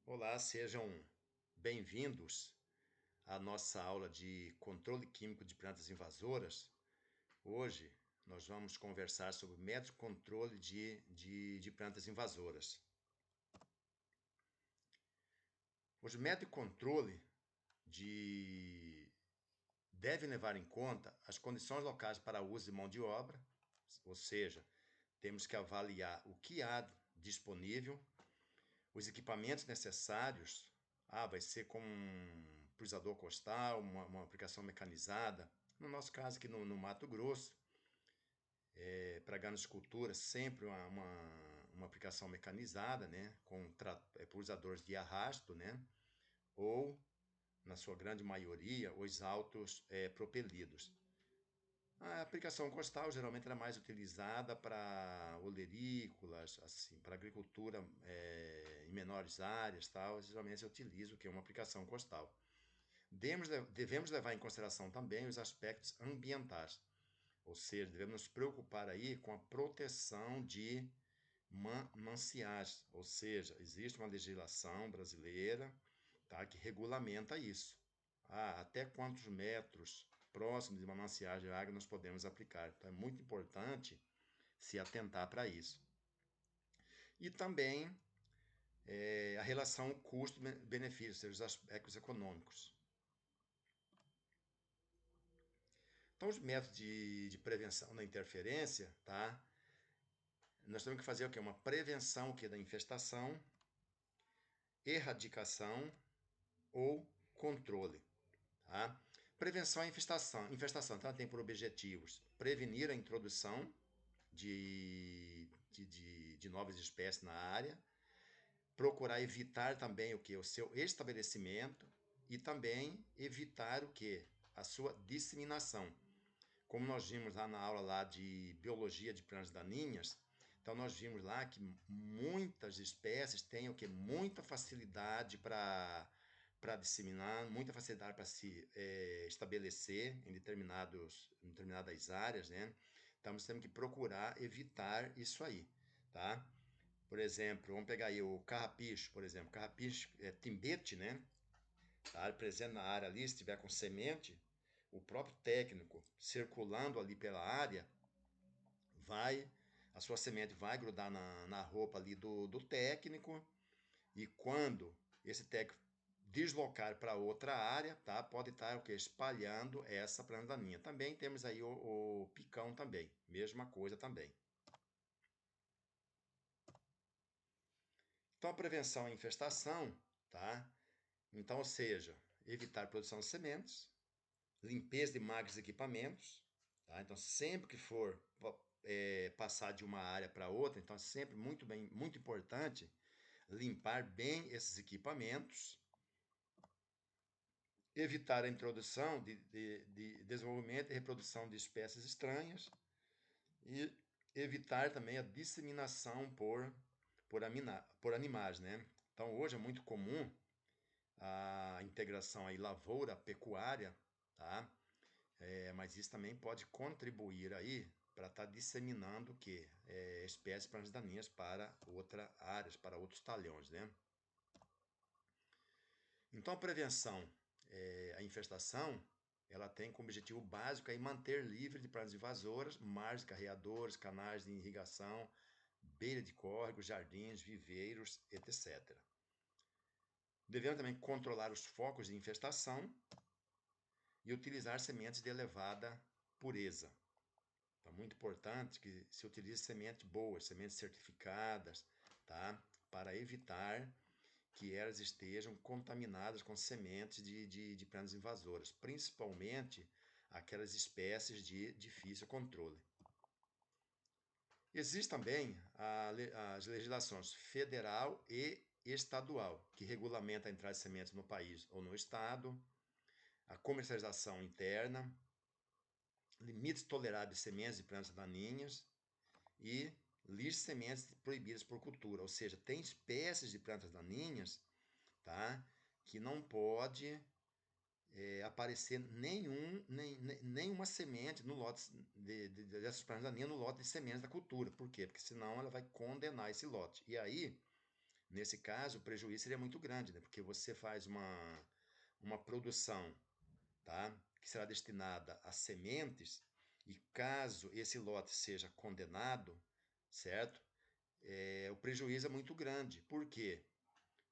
Olá, sejam bem-vindos à nossa aula de controle químico de plantas invasoras. Hoje nós vamos conversar sobre método de controle de plantas invasoras. Os métodos de controle devem levar em conta as condições locais para uso de mão de obra, ou seja, temos que avaliar o que há disponível, os equipamentos necessários. Vai ser com um pulsador costal, uma aplicação mecanizada. No nosso caso aqui no Mato Grosso, para ganoescultura, sempre uma aplicação mecanizada, né? Com pulsadores de arrasto, né? Ou, na sua grande maioria, os autos propelidos. A aplicação costal geralmente era mais utilizada para olerícolas, assim, para agricultura em menores áreas, tal. Geralmente se utiliza o que é uma aplicação costal. Devemos levar em consideração também os aspectos ambientais, ou seja, devemos nos preocupar aí com a proteção de mananciais, ou seja, existe uma legislação brasileira, tá, que regulamenta isso. Até quantos metros próximos de mananciais de água nós podemos aplicar. Então é muito importante se atentar para isso. E também a relação custo-benefício, ou seja, os aspectos econômicos. Então, os métodos de prevenção da interferência, tá? Nós temos que fazer o quê? Uma prevenção da infestação, erradicação ou controle. Tá? Prevenção à infestação então, tem por objetivos prevenir a introdução de novas espécies na área, procurar evitar também o seu estabelecimento e também evitar a sua disseminação. Como nós vimos lá na aula lá de biologia de plantas daninhas, então nós vimos lá que muitas espécies têm muita facilidade para disseminar, muita facilidade para se estabelecer em determinadas áreas, né? Então nós temos que procurar evitar isso aí, tá? Por exemplo, vamos pegar aí o carrapicho, por exemplo. Carrapicho é timbete, né? Tá presente na área ali, se tiver com semente, o próprio técnico circulando ali pela área, a sua semente vai grudar na roupa ali do técnico, e quando esse técnico deslocar para outra área, tá? Pode estar espalhando essa planta daninha. Também temos aí o picão também, mesma coisa também. Então a prevenção à infestação, tá? Então, ou seja, evitar a produção de sementes, limpeza de máquinas e equipamentos, tá? Então sempre que for passar de uma área para outra, então é sempre muito importante limpar bem esses equipamentos, evitar a introdução de desenvolvimento e reprodução de espécies estranhas e evitar também a disseminação por animais, né? Então hoje é muito comum a integração aí lavoura-pecuária, tá? Mas isso também pode contribuir aí para estar disseminando espécies plantas daninhas para outras áreas, para outros talhões, né? Então a prevenção à infestação, ela tem como objetivo básico aí manter livre de pragas invasoras, margens de carreadores, canais de irrigação, beira de córregos, jardins, viveiros, etc. Devemos também controlar os focos de infestação e utilizar sementes de elevada pureza. Então, muito importante que se utilize sementes boas, sementes certificadas, tá? Para evitar que elas estejam contaminadas com sementes de plantas invasoras, principalmente aquelas espécies de difícil controle. Existem também as legislações federal e estadual, que regulamenta a entrada de sementes no país ou no estado, a comercialização interna, limites toleráveis de sementes de plantas daninhas e listas de sementes proibidas por cultura. Ou seja, tem espécies de plantas daninhas, tá, que não pode aparecer nenhuma semente no lote dessas plantas daninhas no lote de sementes da cultura. Por quê? Porque senão ela vai condenar esse lote. E aí Nesse caso, o prejuízo seria muito grande, né? Porque você faz uma produção, tá? Que será destinada a sementes, e caso esse lote seja condenado, certo? O prejuízo é muito grande. Por quê?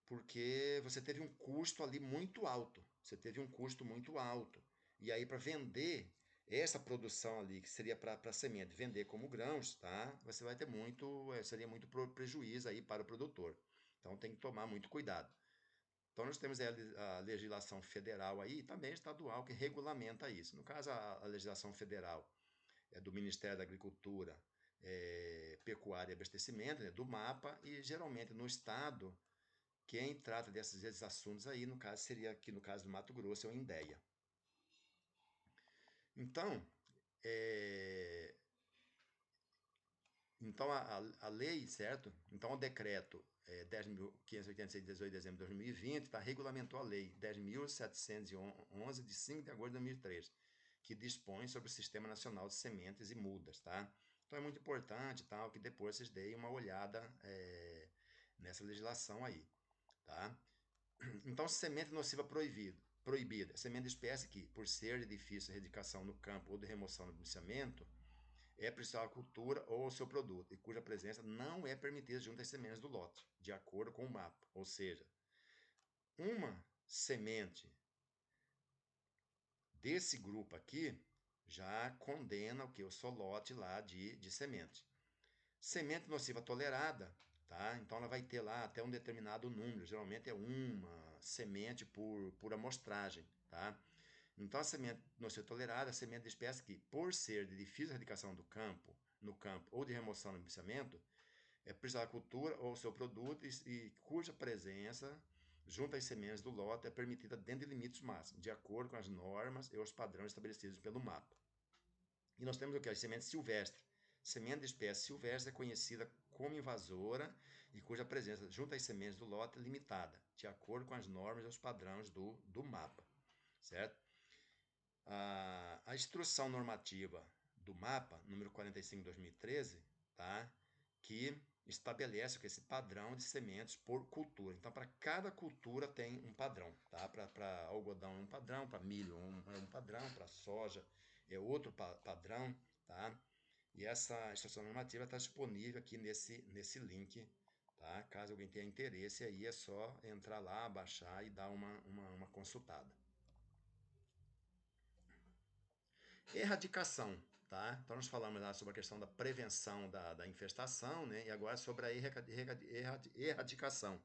Porque você teve um custo ali muito alto. Você teve um custo muito alto. E aí, para vender essa produção ali, que seria para semente, vender como grãos, tá? Você vai ter seria muito prejuízo aí para o produtor. Então tem que tomar muito cuidado. Então nós temos a legislação federal aí e também estadual que regulamenta isso. No caso, a legislação federal é do Ministério da Agricultura, Pecuária e Abastecimento, né, do MAPA, e geralmente no estado quem trata desses assuntos aí, no caso, seria aqui no caso do Mato Grosso, é o INDEA. Então, é, então a lei, certo? Então o decreto 10.586 de 18 de dezembro de 2020 regulamentou a lei 10.711 de 5 de agosto de 2003, que dispõe sobre o Sistema Nacional de Sementes e Mudas, tá? Então é muito importante, tal, que depois vocês deem uma olhada nessa legislação aí, tá? Então, semente nociva proibida. Semente de espécie que, por ser de difícil erradicação no campo ou de remoção no beneficiamento, é preciso a cultura ou o seu produto, e cuja presença não é permitida junto às sementes do lote, de acordo com o mapa. Ou seja, uma semente desse grupo aqui já condena o que? O seu lote lá de semente. Semente nociva tolerada, tá? Então ela vai ter lá até um determinado número, geralmente é uma semente por amostragem, tá? Então a semente nociva tolerada, a semente de espécie que, por ser de difícil erradicação no campo ou de remoção no beneficiamento, é preciso a cultura ou seu produto e cuja presença junto às sementes do lote é permitida dentro de limites máximos, de acordo com as normas e os padrões estabelecidos pelo MAPA. E nós temos o que? As sementes silvestres. Semente de espécie silvestre é conhecida como invasora e cuja presença junto às sementes do lote é limitada, de acordo com as normas e os padrões do MAPA, certo? A instrução normativa do MAPA, número 45 de 2013, tá? Que estabelece esse padrão de sementes por cultura. Então, para cada cultura tem um padrão, tá? Para algodão é um padrão, para milho é um padrão, para soja é outro padrão, tá? E essa instrução normativa está disponível aqui nesse link, tá? Caso alguém tenha interesse, aí é só entrar lá, baixar e dar uma consultada. Erradicação, tá? Então nós falamos lá sobre a questão da prevenção da infestação, né? E agora sobre a erradicação.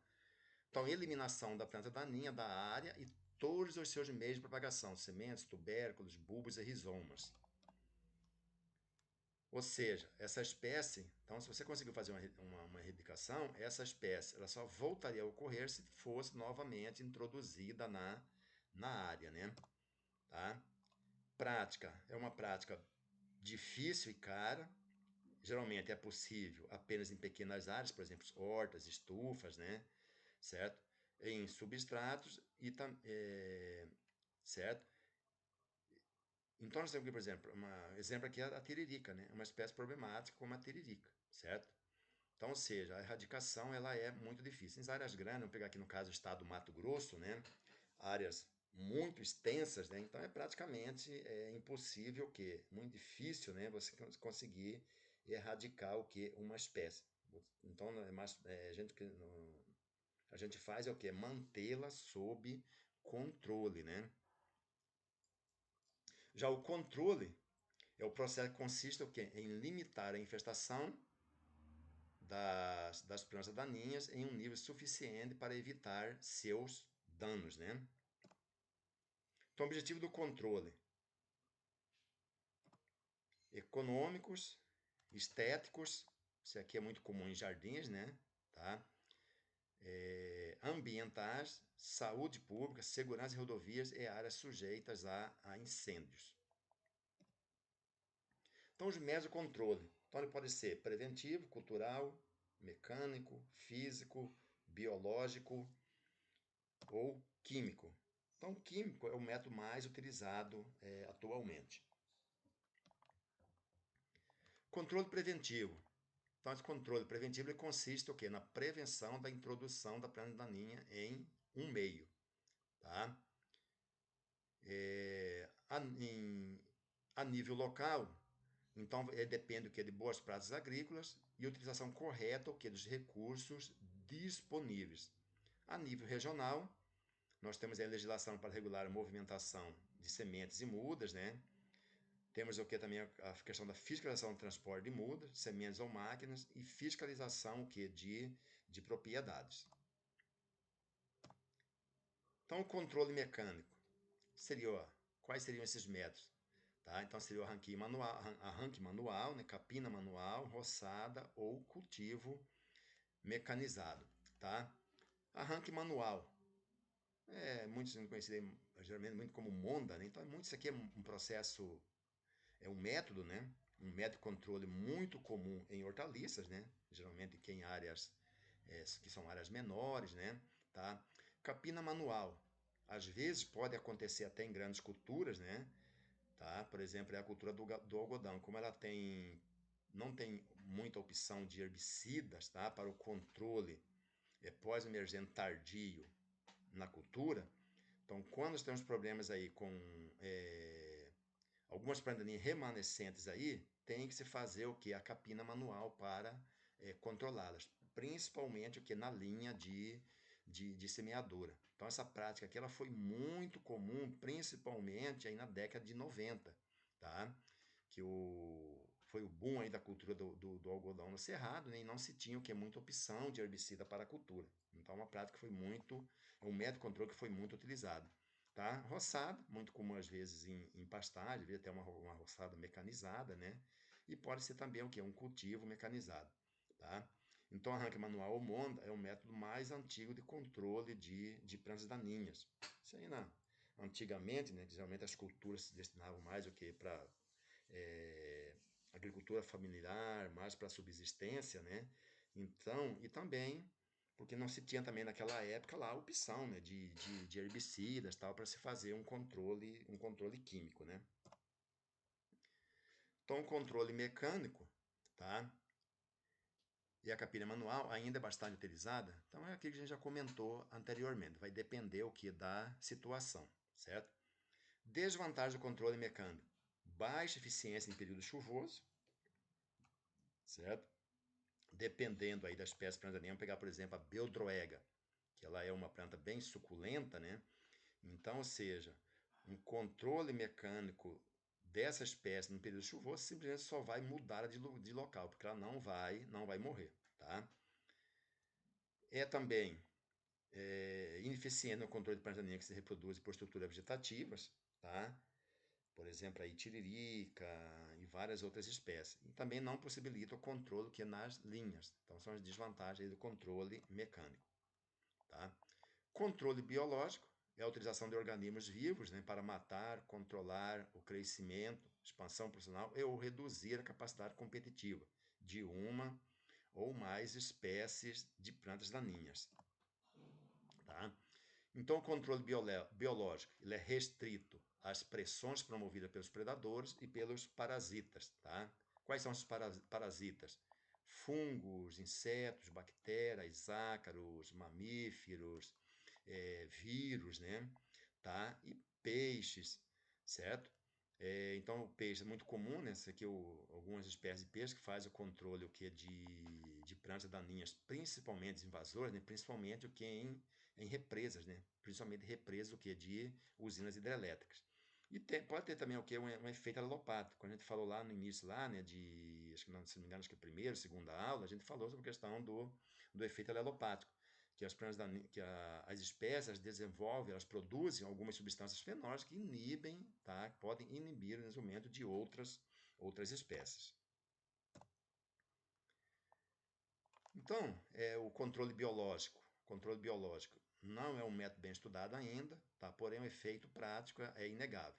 Então, eliminação da planta daninha da área e todos os seus meios de propagação, sementes, tubérculos, bulbos e rizomas. Ou seja, essa espécie, então se você conseguiu fazer uma erradicação, essa espécie ela só voltaria a ocorrer se fosse novamente introduzida na área, né? Tá? Prática, é uma prática difícil e cara. Geralmente é possível apenas em pequenas áreas, por exemplo, hortas, estufas, né? Certo? Em substratos certo? Então nós temos aqui, por exemplo, exemplo aqui é a tiririca, né? Uma espécie problemática como a tiririca, certo? Então, ou seja, a erradicação ela é muito difícil. Em áreas grandes, vamos pegar aqui no caso o estado do Mato Grosso, né? Áreas muito extensas, né? Então é praticamente impossível o quê? Muito difícil, né? Você conseguir erradicar o que? Uma espécie. Então a gente faz é o quê? Mantê-la sob controle, né? Já o controle é o processo que consiste o quê? Em limitar a infestação das plantas daninhas em um nível suficiente para evitar seus danos, né? Então, o objetivo do controle: econômicos, estéticos, isso aqui é muito comum em jardins, né? Tá? Ambientais, saúde pública, segurança em rodovias e áreas sujeitas a incêndios. Então, os métodos de controle. Então, ele pode ser preventivo, cultural, mecânico, físico, biológico ou químico. Então, químico é o método mais utilizado atualmente. Controle preventivo. Então, esse controle preventivo ele consiste o quê? Na prevenção da introdução da planta daninha em um meio, tá? A nível local, então depende o quê? De boas práticas agrícolas e utilização correta o quê? Dos recursos disponíveis. A nível regional, nós temos a legislação para regular a movimentação de sementes e mudas, né? Temos o que também a questão da fiscalização do transporte de mudas, sementes ou máquinas e fiscalização o que de propriedades. Então, o controle mecânico seria, quais seriam esses métodos? Tá? Então, seria o arranque manual, né? Capina manual, roçada ou cultivo mecanizado. Tá? Arranque manual. Muitos conhecidos geralmente muito como monda, né? Então, muito isso aqui é um processo, é um método, né? Um método de controle muito comum em hortaliças, né? Geralmente que em áreas que são áreas menores, né? Tá? Capina manual. Às vezes pode acontecer até em grandes culturas, né? Tá? Por exemplo, é a cultura do algodão. Como ela não tem muita opção de herbicidas, tá? Para o controle pós-emergente tardio na cultura. Então, quando nós temos problemas aí com algumas plantas remanescentes aí, tem que se fazer o que? A capina manual para controlá-las. Principalmente o que? Na linha de semeadura. Então, essa prática aqui ela foi muito comum, principalmente aí na década de 90, tá? Que foi o boom aí da cultura do algodão no cerrado, né? E não se tinha o que? Muita opção de herbicida para a cultura. Então, uma prática que foi muito, um método de controle que foi muito utilizado. Tá? Roçada, muito comum às vezes em pastagem, às vezes até uma roçada mecanizada, né? E pode ser também o que? Um cultivo mecanizado, tá? Então, arranque manual ou monda é o método mais antigo de controle de plantas daninhas. Isso aí, antigamente, né? Geralmente as culturas se destinavam mais o que? Para agricultura familiar, mais para subsistência, né? Então, e também porque não se tinha também naquela época lá a opção, né, de herbicidas tal para se fazer um controle químico, né? Então, o controle mecânico, tá? E a capina manual ainda é bastante utilizada. Então, é aquilo que a gente já comentou anteriormente. Vai depender o que da situação, certo? Desvantagem do controle mecânico: baixa eficiência em período chuvoso, certo? Dependendo aí da espécie planta daninha, vamos pegar, por exemplo, a beldroega, que ela é uma planta bem suculenta, né? Então, ou seja, um controle mecânico dessa espécie no período chuvoso simplesmente só vai mudar de local, porque ela não vai morrer, tá? É também ineficiente no controle de plantas daninhas que se reproduzem por estruturas vegetativas, tá? Por exemplo, aí tiririca e várias outras espécies. E também não possibilita o controle que é nas linhas. Então, são as desvantagens do controle mecânico, tá? Controle biológico é a utilização de organismos vivos, né, para matar, controlar o crescimento, expansão profissional e ou reduzir a capacidade competitiva de uma ou mais espécies de plantas daninhas. Tá? Então, o controle biológico ele é restrito às pressões promovidas pelos predadores e pelos parasitas. Tá? Quais são os parasitas? Fungos, insetos, bactérias, ácaros, mamíferos, vírus, né? Tá? E peixes, certo? Então, o peixe é muito comum, né? Isso aqui, algumas espécies de peixe que faz o controle o que de plantas daninhas, principalmente invasoras, né? Principalmente o que em represas, né? Principalmente represas o que de usinas hidrelétricas. E pode ter também o que um efeito alopático. Quando a gente falou lá no início lá, né, acho que não, se não me engano, acho que primeira, segunda aula, a gente falou sobre a questão do efeito alopático, que as plantas as espécies desenvolvem, elas produzem algumas substâncias fenólicas que inibem, tá? Que podem inibir o desenvolvimento de outras espécies. Então, o controle biológico. Controle biológico não é um método bem estudado ainda, tá? Porém, o efeito prático é inegável.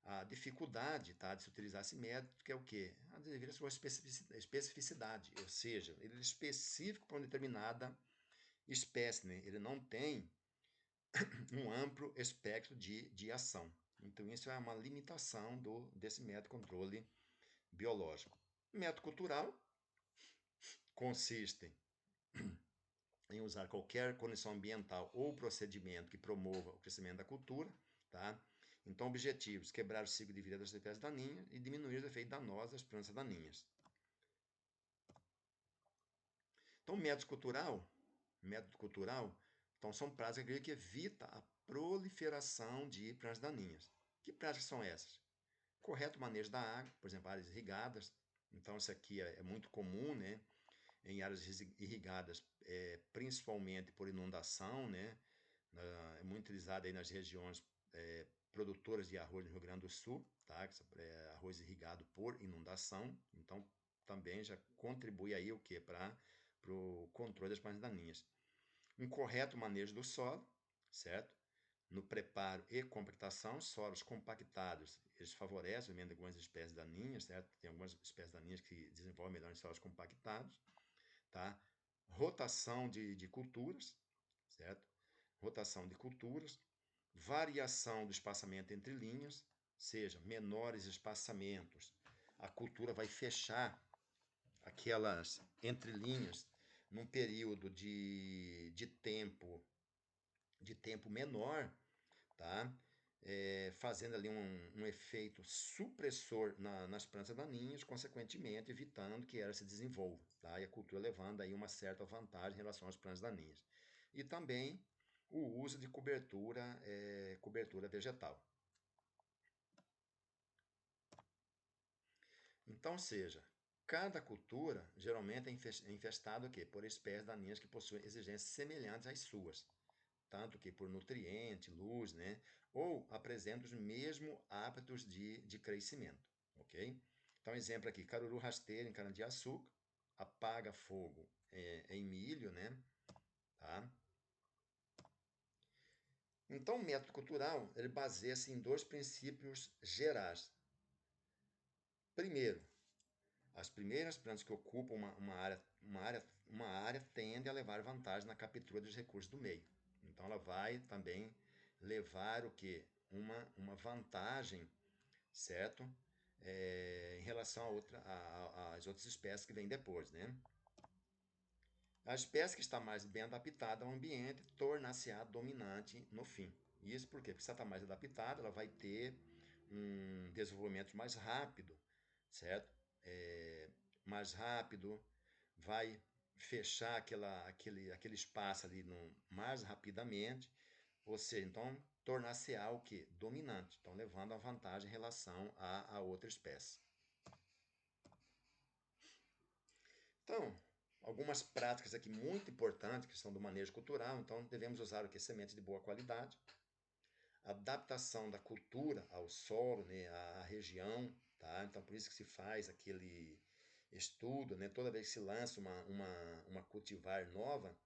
A dificuldade, tá, de se utilizar esse método que é o quê? Devido à sua especificidade, ou seja, ele é específico para uma determinada espécie, né? Ele não tem um amplo espectro de ação. Então, isso é uma limitação desse método de controle biológico. Método cultural consistem em usar qualquer condição ambiental ou procedimento que promova o crescimento da cultura, tá? Então, objetivos: quebrar o ciclo de vida das espécies daninhas e diminuir os efeitos danosos das plantas daninhas. Então, método cultural, então são práticas que evitam a proliferação de plantas daninhas. Que práticas são essas? Correto manejo da água, por exemplo, áreas irrigadas. Então, isso aqui é muito comum, né? Em áreas irrigadas, principalmente por inundação, né? É muito utilizado aí nas regiões produtoras de arroz no Rio Grande do Sul, tá? Arroz irrigado por inundação. Então, também já contribui aí o que? Para o controle das plantas daninhas. Um correto manejo do solo, certo? No preparo e compactação, solos compactados, eles favorecem o aumento de algumas espécies daninhas, certo? Tem algumas espécies daninhas que desenvolvem melhor em solos compactados, tá? Rotação de culturas, certo? Rotação de culturas, variação do espaçamento entre linhas, seja, menores espaçamentos, a cultura vai fechar aquelas entrelinhas num período de tempo menor, tá? Fazendo ali um efeito supressor nas plantas daninhas, consequentemente evitando que ela se desenvolva, tá? E a cultura levando aí uma certa vantagem em relação às plantas daninhas. E também o uso de cobertura vegetal. Então, seja, cada cultura geralmente é infestada o quê? Por espécies daninhas que possuem exigências semelhantes às suas, tanto que por nutriente, luz, né? Ou apresentam os mesmos hábitos de crescimento, ok? Então, exemplo aqui, caruru rasteiro em cana-de-açúcar, apaga-fogo em milho, né? Tá? Então, o método cultural, ele baseia-se em dois princípios gerais. Primeiro, as primeiras plantas que ocupam uma área tendem a levar vantagem na captura dos recursos do meio. Então, ela vai também levar o que? Uma vantagem, certo? Em relação às outras espécies que vêm depois, né? A espécie que está mais bem adaptada ao ambiente torna-se-á dominante no fim. Isso por quê? Porque se ela está mais adaptada, ela vai ter um desenvolvimento mais rápido, certo? Mais rápido, vai fechar aquele espaço ali mais rapidamente, ou seja, então tornar-se-á o que? Dominante, então levando a vantagem em relação a outra espécie. Então, algumas práticas aqui muito importantes que são do manejo cultural, então devemos usar o que? Sementes de boa qualidade, adaptação da cultura ao solo, né, à região, tá? Então, por isso que se faz aquele estudo, né? Toda vez que se lança uma cultivar nova,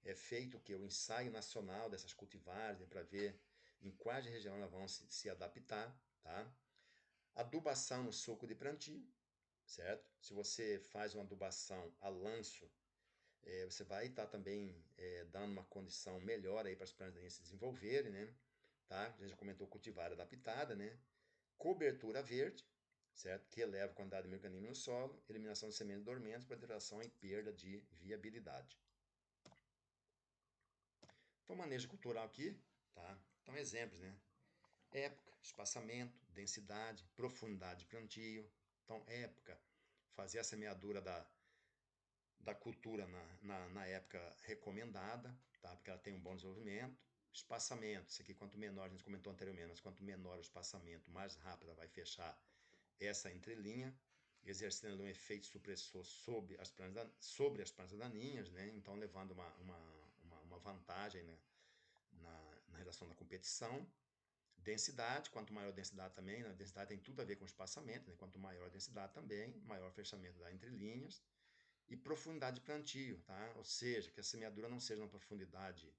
é feito o que? O ensaio nacional dessas cultivares, né, para ver em quais regiões elas vão se adaptar, tá? Adubação no suco de plantio, certo? Se você faz uma adubação a lanço, você vai estar também dando uma condição melhor aí para as plantas se desenvolverem, né? Tá? A gente já comentou cultivar adaptada, né? Cobertura verde, certo? Que eleva a quantidade de micro-organismos no solo, eliminação de sementes dormentes, preservação e perda de viabilidade. Então, manejo cultural aqui, tá? Então, exemplos, né? Época, espaçamento, densidade, profundidade de plantio. Então, época, fazer a semeadura da cultura na época recomendada, tá? Porque ela tem um bom desenvolvimento. Espaçamento, isso aqui quanto menor, a gente comentou anteriormente, mas quanto menor o espaçamento, mais rápido ela vai fechar essa entrelinha, exercendo um efeito supressor sobre as plantas daninhas, né? Então levando uma vantagem, né? na relação da competição. Densidade, quanto maior a densidade também, a densidade tem tudo a ver com espaçamento, né? Quanto maior a densidade também, maior o fechamento das entrelinhas. E profundidade de plantio, tá? Ou seja, que a semeadura não seja uma profundidade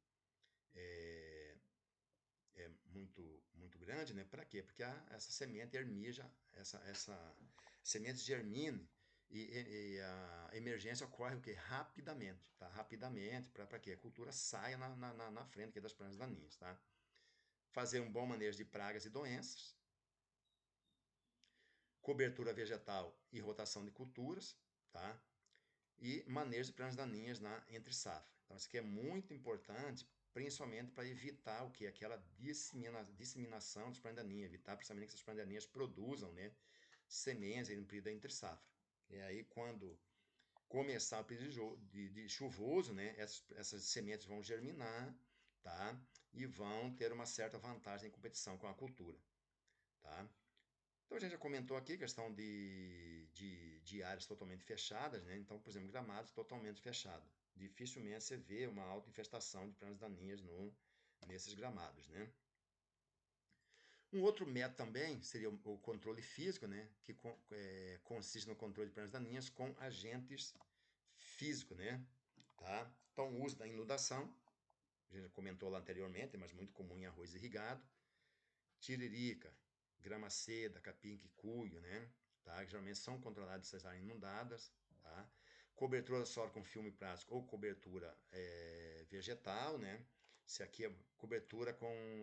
muito grande, né? Para quê? Porque essa semente ermija, essa semente germine e a emergência ocorre o quê? Rapidamente, tá? Rapidamente, para que a cultura saia na frente aqui das plantas daninhas, tá? Fazer um bom manejo de pragas e doenças, cobertura vegetal e rotação de culturas, tá? e manejo de pragas daninhas na entre safra. Então, isso aqui é muito importante, principalmente para evitar o que? Aquela disseminação das pragas daninhas, evitar principalmente que essas pragas daninhas produzam, né, sementes no período entre safra. E aí, quando começar o período de chuvoso, né, essas sementes vão germinar, tá? E vão ter uma certa vantagem em competição com a cultura, tá? Então a gente já comentou aqui a questão de áreas totalmente fechadas, né? Então, por exemplo, gramados totalmente fechados. Dificilmente você vê uma alta infestação de pragas daninhas nesses gramados, né? Um outro método também seria o controle físico, né? Que consiste no controle de pragas daninhas com agentes físicos, né? Tá? Então, o uso da inundação, a gente já comentou lá anteriormente, mas muito comum em arroz irrigado. Tiririca, grama seda, capim quicuio, né? Tá? Que geralmente são controladas essas áreas inundadas. Tá? Cobertura do solo com filme plástico ou cobertura vegetal, né? Se aqui é cobertura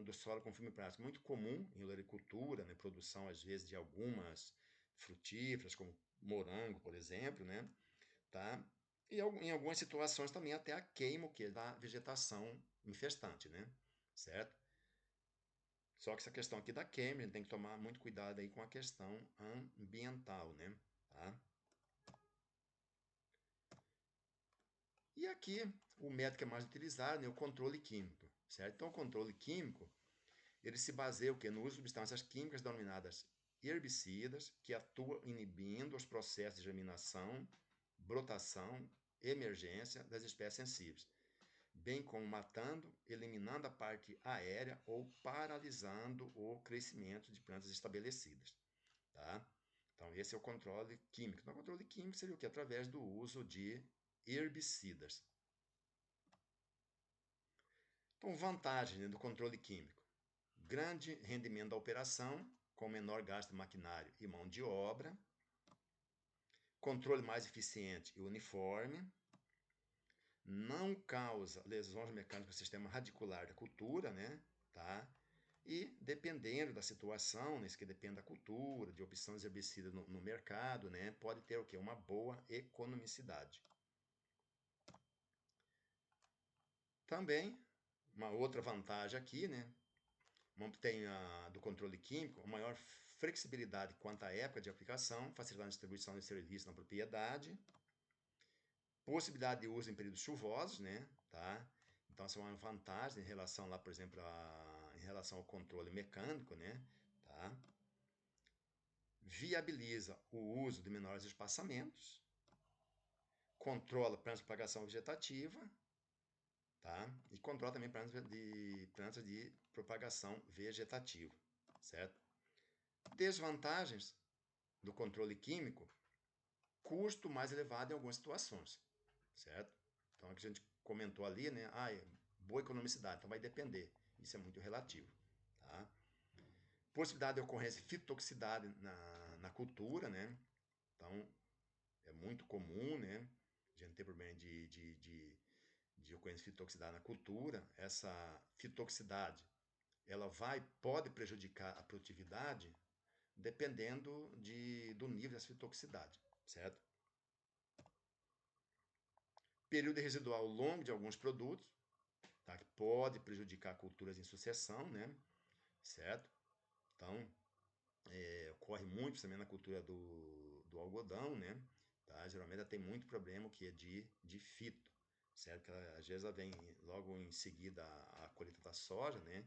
do solo com filme plástico, muito comum em olericultura, né? Produção às vezes de algumas frutíferas, como morango, por exemplo, né? Tá? E em algumas situações também até a queima, que é da vegetação infestante, né? Certo? Só que essa questão aqui da queima, a gente tem que tomar muito cuidado aí com a questão ambiental, né? Tá? E aqui, o método que é mais utilizado é o controle químico, certo? Então, o controle químico, ele se baseia o quê? No uso de substâncias químicas denominadas herbicidas, que atuam inibindo os processos de germinação, brotação, emergência das espécies sensíveis, bem como matando, eliminando a parte aérea ou paralisando o crescimento de plantas estabelecidas. Tá? Então, esse é o controle químico. Então, o controle químico seria o que? Através do uso de herbicidas. Então, vantagem, né, do controle químico. Grande rendimento da operação, com menor gasto de maquinário e mão de obra. Controle mais eficiente e uniforme. Não causa lesões mecânicas do sistema radicular da cultura, né? Tá? E dependendo da situação, né, isso que depende da cultura, de opções de herbicida no mercado, né, pode ter o quê? Uma boa economicidade. Também, uma outra vantagem aqui, né, tem do controle químico, uma maior flexibilidade quanto à época de aplicação, facilitando a distribuição de serviço na propriedade, possibilidade de uso em períodos chuvosos, né, tá? Então, essa é uma vantagem em relação lá, por exemplo, em relação ao controle mecânico, né, tá? Viabiliza o uso de menores espaçamentos, controla a propagação vegetativa, tá? E controla também plantas de propagação vegetativa, certo? Desvantagens do controle químico, custo mais elevado em algumas situações, certo? Então, aqui a gente comentou ali, né? Boa economicidade, então vai depender. Isso é muito relativo, tá? Possibilidade de ocorrência de fitotoxicidade na cultura, né? Então, é muito comum, né? A gente ter problema de ocorrência de fitotoxicidade na cultura. Essa fitotoxicidade, ela pode prejudicar a produtividade dependendo do nível dessa fitotoxicidade, certo? Período residual longo de alguns produtos, tá? Que pode prejudicar culturas em sucessão, né? Certo? Então, ocorre muito também na cultura do algodão, né? Tá? Geralmente ela tem muito problema que é de fito, certo? Que às vezes ela vem logo em seguida a colheita da soja, né?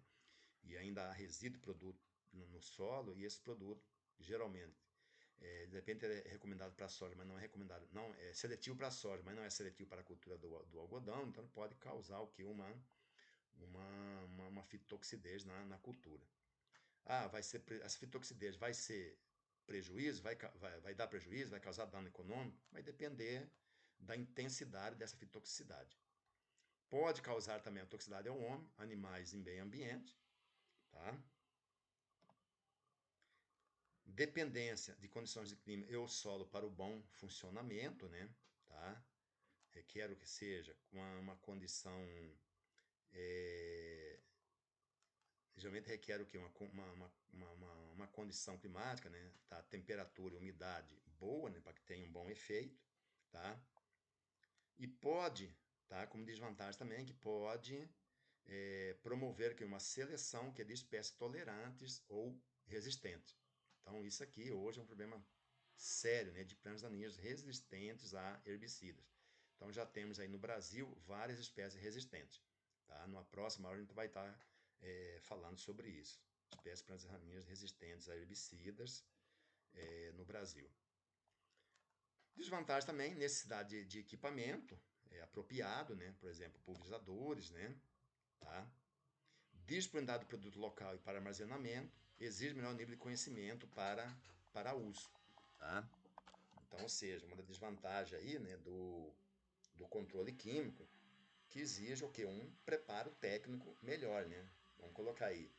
E ainda há resíduo produto no solo, e esse produto, geralmente, de repente é recomendado para a soja, mas não é recomendado, não é seletivo para a soja, mas não é seletivo para a cultura do algodão, então pode causar o que? Uma fitotoxidez na cultura. Essa fitotoxidez vai ser prejuízo, vai dar prejuízo, vai causar dano econômico? Vai depender da intensidade dessa fitotoxicidade. Pode causar também a toxicidade ao homem, animais em meio ambiente, tá? Dependência de condições de clima e o solo para o bom funcionamento, né? Tá? Requer que seja uma condição, geralmente requer o quê? Uma condição climática, né? Tá? Temperatura e umidade boa, né? Para que tenha um bom efeito, tá? E pode, tá, como desvantagem também, que pode promover aqui uma seleção que é de espécies tolerantes ou resistentes. Então, isso aqui hoje é um problema sério, né, de plantas daninhas resistentes a herbicidas. Então, já temos aí no Brasil várias espécies resistentes. Tá? Numa próxima hora a gente vai estar falando sobre isso. Espécies de plantas daninhas resistentes a herbicidas no Brasil. Desvantagem também, necessidade de equipamento apropriado, né? Por exemplo, pulverizadores, né? Tá? Disponibilidade do produto local e para armazenamento, exige melhor nível de conhecimento para uso. Tá? Então, ou seja, uma das desvantagens aí, né, do controle químico, que exige o quê? Um preparo técnico melhor, né? Vamos colocar aí.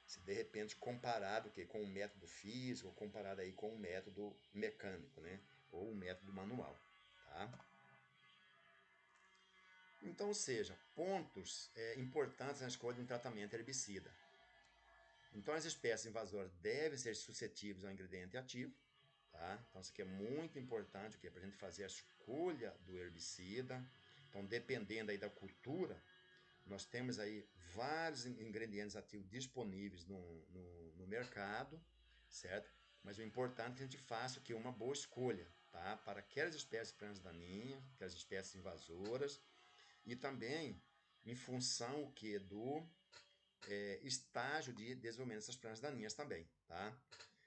Se de repente comparado com o método físico, comparado aí com o método mecânico, né? Ou o método manual, tá? Então, ou seja, pontos importantes na escolha de um tratamento herbicida. Então, as espécies invasoras devem ser suscetíveis ao ingrediente ativo, tá? Então, isso aqui é muito importante para a gente fazer a escolha do herbicida. Então, dependendo aí da cultura, nós temos aí vários ingredientes ativos disponíveis no mercado, certo? Mas o importante é que a gente faça aqui uma boa escolha, tá? Para aquelas espécies transdaninhas, aquelas espécies invasoras, e também em função o que do estágio de desenvolvimento dessas plantas daninhas também, tá?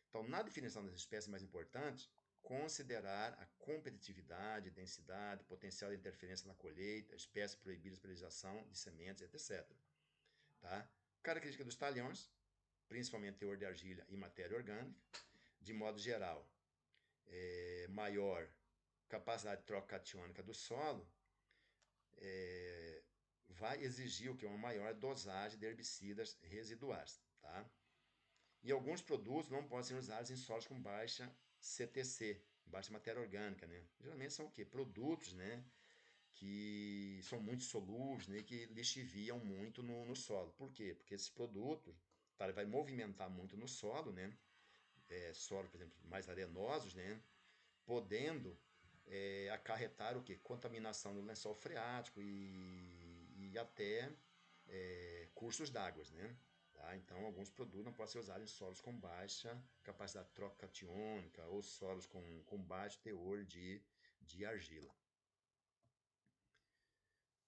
Então, na definição das espécies mais importantes, considerar a competitividade, densidade, potencial de interferência na colheita, espécies proibidas para realização de sementes, etc. Tá? Característica dos talhões, principalmente teor de argila e matéria orgânica, de modo geral, maior capacidade de troca catiônica do solo, vai exigir o que? Uma maior dosagem de herbicidas residuais. Tá? E alguns produtos não podem ser usados em solos com baixa CTC, baixa matéria orgânica, né? Geralmente são o quê? Produtos, né? Que são muito solúveis, né? Que lixiviam muito no solo. Por quê? Porque esses produtos, tá, ele vai movimentar muito no solo, né? Solo, por exemplo, mais arenosos, né? Podendo acarretar o quê? Contaminação do lençol freático e até cursos d'água, né? Tá? Então, alguns produtos não podem ser usados em solos com baixa capacidade de troca catiônica ou solos com baixo teor de argila.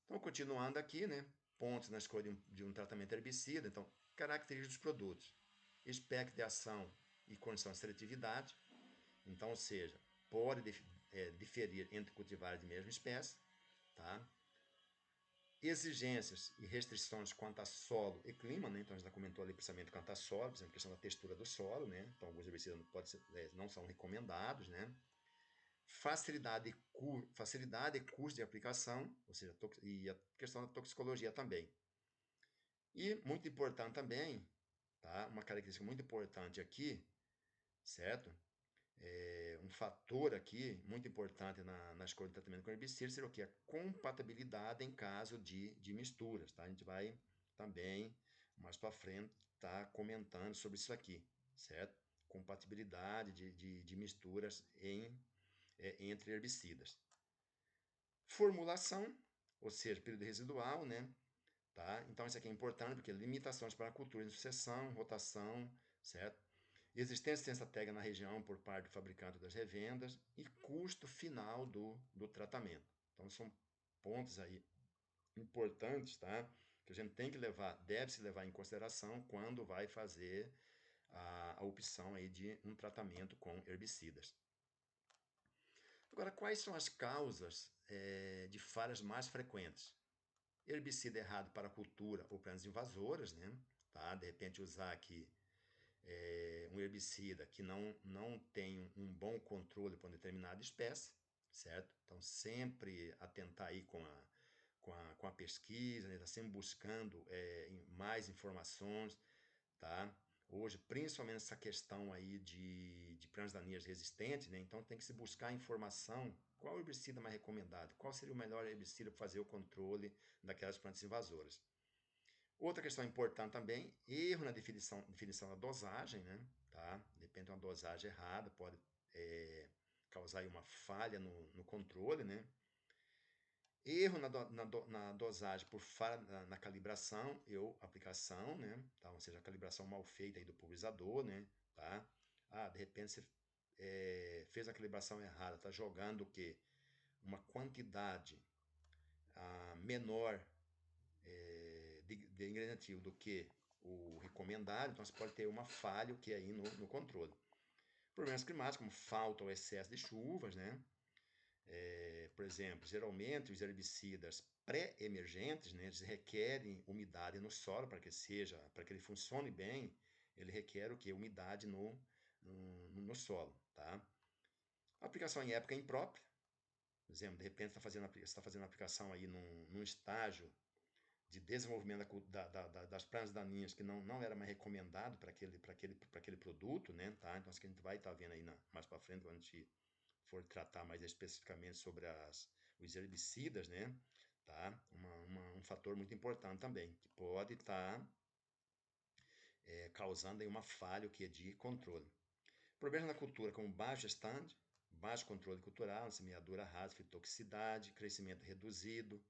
Então, continuando aqui, né? Pontos na escolha de um tratamento herbicida. Então, características dos produtos, espectro de ação e condição de seletividade. Então, ou seja, pode diferir entre cultivares de mesma espécie, tá? Exigências e restrições quanto a solo e clima, né? Então a gente já comentou ali principalmente quanto a solo, por exemplo, questão da textura do solo, né? Então alguns herbicidas não são recomendados, né? Facilidade e custo de aplicação, ou seja, e a questão da toxicologia também. E muito importante também, tá? Uma característica muito importante aqui, certo? Um fator aqui muito importante na escolha de tratamento com herbicida seria o que? A compatibilidade em caso de misturas, tá? A gente vai também, mais para frente, estar comentando sobre isso aqui, certo? Compatibilidade de misturas entre herbicidas. Formulação, ou seja, período residual, né? Tá? Então, isso aqui é importante porque limitações para cultura de sucessão, rotação, certo? Existência de ciência técnica na região por parte do fabricante das revendas e custo final do tratamento. Então, são pontos aí importantes, tá? Que a gente tem que levar, deve se levar em consideração quando vai fazer a opção aí de um tratamento com herbicidas. Agora, quais são as causas de falhas mais frequentes? Herbicida errado para a cultura ou plantas invasoras, né? Tá? De repente usar aqui um herbicida que não tem um bom controle para uma determinada espécie, certo? Então sempre atentar aí com a pesquisa, né? Tá sempre buscando mais informações, tá? Hoje, principalmente essa questão aí de plantas daninhas resistentes, né? Então tem que se buscar informação, qual herbicida mais recomendado, qual seria o melhor herbicida para fazer o controle daquelas plantas invasoras. Outra questão importante também, erro na definição da dosagem, né? Tá? De repente uma dosagem errada pode causar aí uma falha no controle, né? Erro na dosagem por falha na calibração ou aplicação, né? Tá? Ou seja, a calibração mal feita aí do pulverizador, né? Tá? De repente você fez a calibração errada, tá jogando o quê? Uma quantidade menor de ingrediente ativo do que o recomendado, então você pode ter uma falha que aí no controle. Problemas climáticos, como falta ou excesso de chuvas, né? Por exemplo, geralmente os herbicidas pré-emergentes, né, eles requerem umidade no solo para que ele funcione bem, ele requer o que? Umidade no solo, tá? Aplicação em época imprópria, por exemplo, de repente você está fazendo a aplicação aí num estágio de desenvolvimento das plantas daninhas que não era mais recomendado para aquele produto, né? Tá? Então, isso que a gente vai estar vendo aí mais para frente, quando a gente for tratar mais especificamente sobre os herbicidas, né? Tá? Um fator muito importante também, que pode estar causando aí uma falha que é de controle. Problemas na cultura, como baixo stand, baixo controle cultural, semeadura rasa, fitoxicidade, crescimento reduzido,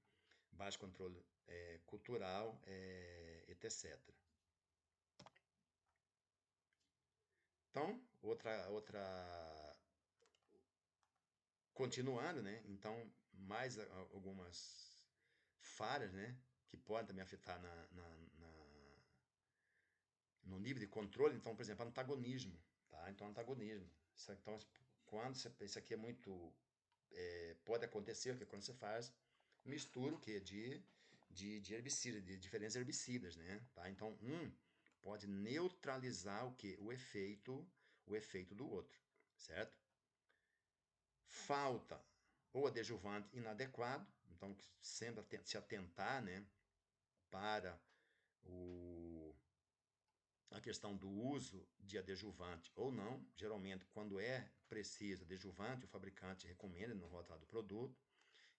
baixo controle cultural, etc. Então, continuando, né? Então, mais algumas falhas, né? Que podem também afetar no nível de controle. Então, por exemplo, antagonismo, tá? Então, antagonismo. Então, quando isso aqui é muito pode acontecer que quando você faz mistura o que de herbicidas, de diferentes herbicidas, né? Tá? Então pode neutralizar o efeito do outro, certo? Falta ou adjuvante inadequado, então sempre se atentar, né, para a questão do uso de adjuvante ou não. Geralmente, quando é preciso adjuvante, o fabricante recomenda no rótulo do produto.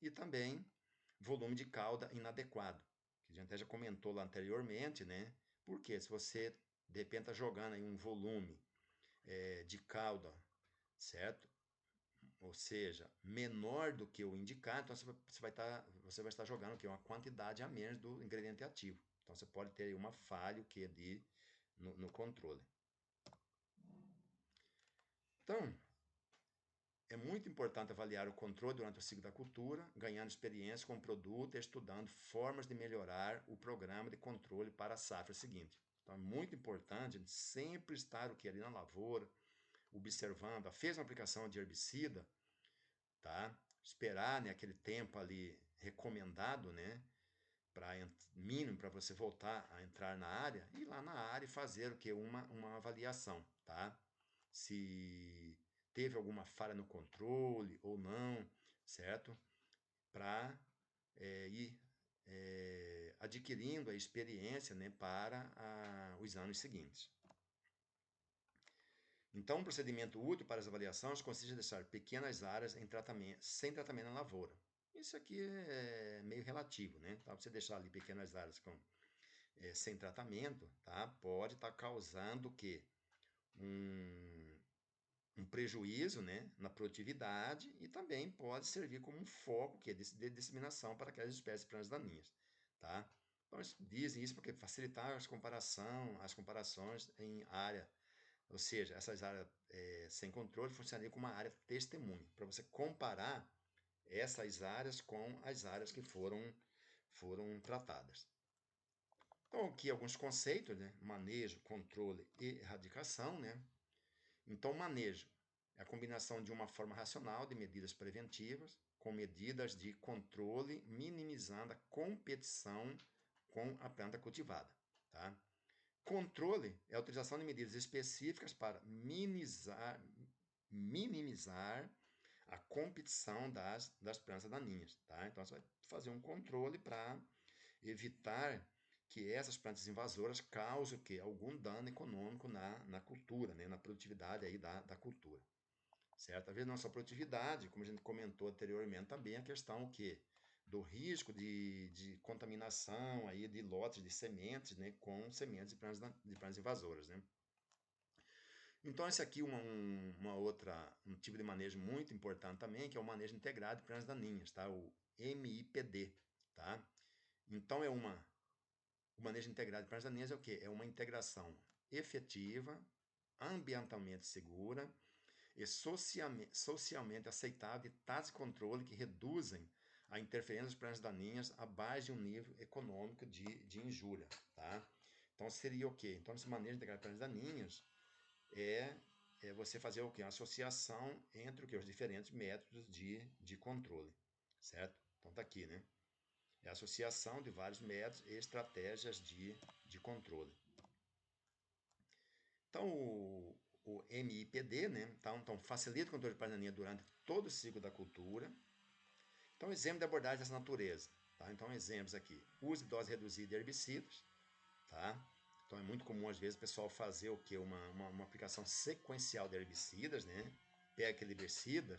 E também volume de cauda inadequado, que a gente até já comentou lá anteriormente, né? Porque se você de repente está jogando aí um volume de cauda, certo? Ou seja, menor do que o indicado, então você vai estar jogando uma quantidade a menos do ingrediente ativo. Então você pode ter uma falha no controle. Então, é muito importante avaliar o controle durante o ciclo da cultura, ganhando experiência com o produto e estudando formas de melhorar o programa de controle para a safra seguinte. Então é muito importante a gente sempre estar ali na lavoura, observando. Fez uma aplicação de herbicida, tá? Esperar, né, aquele tempo ali recomendado, né, mínimo para você voltar a entrar na área, e lá na área fazer uma avaliação, tá? Se teve alguma falha no controle ou não, certo? Para ir adquirindo a experiência, né, para os anos seguintes. Então, um procedimento útil para as avaliações consiste em deixar pequenas áreas sem tratamento na lavoura. Isso aqui é meio relativo, né? Tá? Você deixar ali pequenas áreas sem tratamento, tá? Pode estar causando o quê? Um prejuízo, né, na produtividade, e também pode servir como um foco que é de disseminação para aquelas espécies plantas daninhas, tá? Então, eles dizem isso porque facilitar as comparações em área, ou seja, essas áreas sem controle funcionariam como uma área testemunha, para você comparar essas áreas com as áreas que foram tratadas. Então, aqui alguns conceitos, né? Manejo, controle e erradicação, né? Então, manejo é a combinação de uma forma racional de medidas preventivas com medidas de controle, minimizando a competição com a planta cultivada, tá? Controle é a utilização de medidas específicas para minimizar a competição das plantas daninhas, tá? Então, você vai fazer um controle para evitar que essas plantas invasoras causem o quê? Algum dano econômico na cultura, né? Na produtividade aí da cultura, certo? Às vezes não só produtividade, como a gente comentou anteriormente, também a questão o quê? Do risco de contaminação aí de lotes de sementes, né? Com sementes de plantas invasoras, né? Então, esse aqui um tipo de manejo muito importante também, que é o manejo integrado de plantas daninhas, tá? MIPD, tá? Então, o manejo integrado de plantas daninhas é o quê? É uma integração efetiva, ambientalmente segura e socialmente aceitável de taxas de controle que reduzem a interferência das plantas daninhas abaixo de um nível econômico de injúria, tá? Então, seria o quê? Então, esse manejo integrado de plantas daninhas é você fazer o quê? Uma associação entre o quê? Os diferentes métodos de controle, certo? Então, tá aqui, né? É a associação de vários métodos e estratégias de controle. Então, o MIPD, né? Então, facilita o controle de plantas daninhas durante todo o ciclo da cultura. Então, exemplo de abordagem dessa natureza. Tá? Então, exemplos aqui. Use dose reduzida de herbicidas. Tá? Então, é muito comum, às vezes, o pessoal fazer o quê? Uma aplicação sequencial de herbicidas, né? Pega aquele herbicida,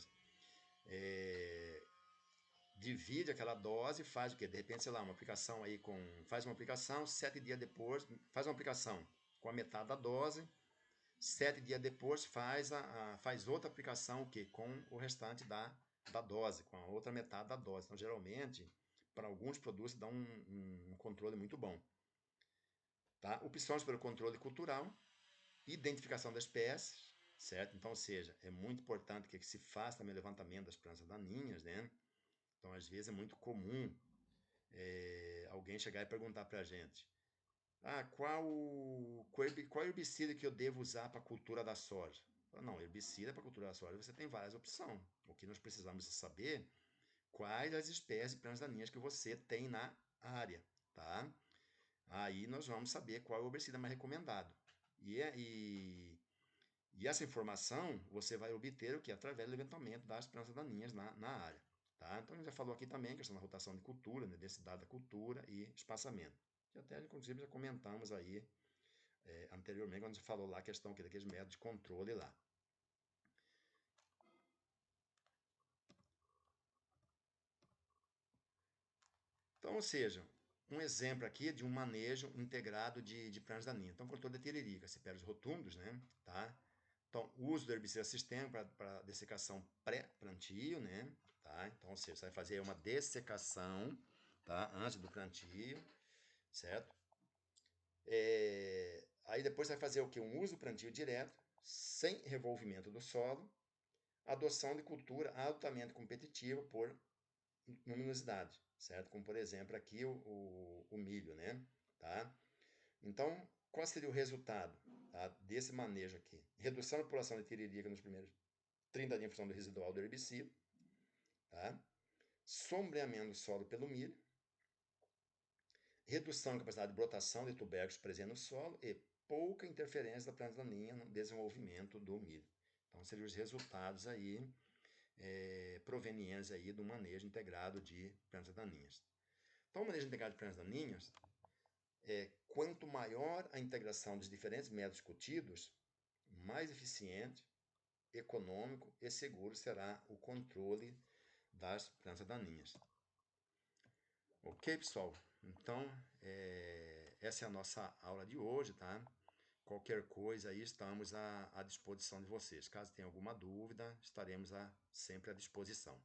divide aquela dose e faz o quê? De repente, sei lá, uma aplicação aí com... Faz uma aplicação, 7 dias depois, faz uma aplicação com a metade da dose, 7 dias depois faz outra aplicação o quê? Com o restante da dose, com a outra metade da dose. Então, geralmente, para alguns produtos, dá um controle muito bom. Tá? Opções para o controle cultural, identificação das espécies, certo? Então, ou seja, é muito importante que se faça também o levantamento das plantas daninhas, né? Então, às vezes, é muito comum alguém chegar e perguntar para a gente: qual herbicida que eu devo usar para a cultura da soja? Não, herbicida para a cultura da soja você tem várias opções. O que nós precisamos saber quais as espécies de plantas daninhas que você tem na área, tá? Aí nós vamos saber qual é o herbicida mais recomendado. E essa informação você vai obter o que? Através do levantamento das plantas daninhas na área. Tá? Então, a gente já falou aqui também a questão da rotação de cultura, né? Densidade da cultura e espaçamento. Que até, inclusive, já comentamos aí anteriormente, quando a gente falou lá a questão aqui, daqueles métodos de controle lá. Então, ou seja, um exemplo aqui de um manejo integrado de plantas daninhas. Então, controle da tiririca, você pega os rotundos, né? Tá? Então, uso do herbicida sistêmico para dessecação pré-plantio, né? Tá? Então, ou seja, você vai fazer uma dessecação, tá? Antes do plantio, certo? Aí depois você vai fazer o que? Um uso do plantio direto, sem revolvimento do solo, adoção de cultura altamente competitiva por luminosidade, certo? Como, por exemplo, aqui o milho, né? Tá? Então, qual seria o resultado, tá, desse manejo aqui? Redução da população de tiririca nos primeiros 30 dias em função do residual do herbicida, tá? Sombreamento do solo pelo milho, redução da capacidade de brotação de tubérculos presentes no solo e pouca interferência da planta daninha no desenvolvimento do milho. Então, seriam os resultados aí provenientes aí do manejo integrado de plantas daninhas. Então, o manejo integrado de plantas daninhas, quanto maior a integração dos diferentes métodos discutidos, mais eficiente, econômico e seguro será o controle das plantas daninhas. Ok, pessoal? Então, essa é a nossa aula de hoje, tá? Qualquer coisa aí, estamos à disposição de vocês. Caso tenha alguma dúvida, estaremos sempre à disposição.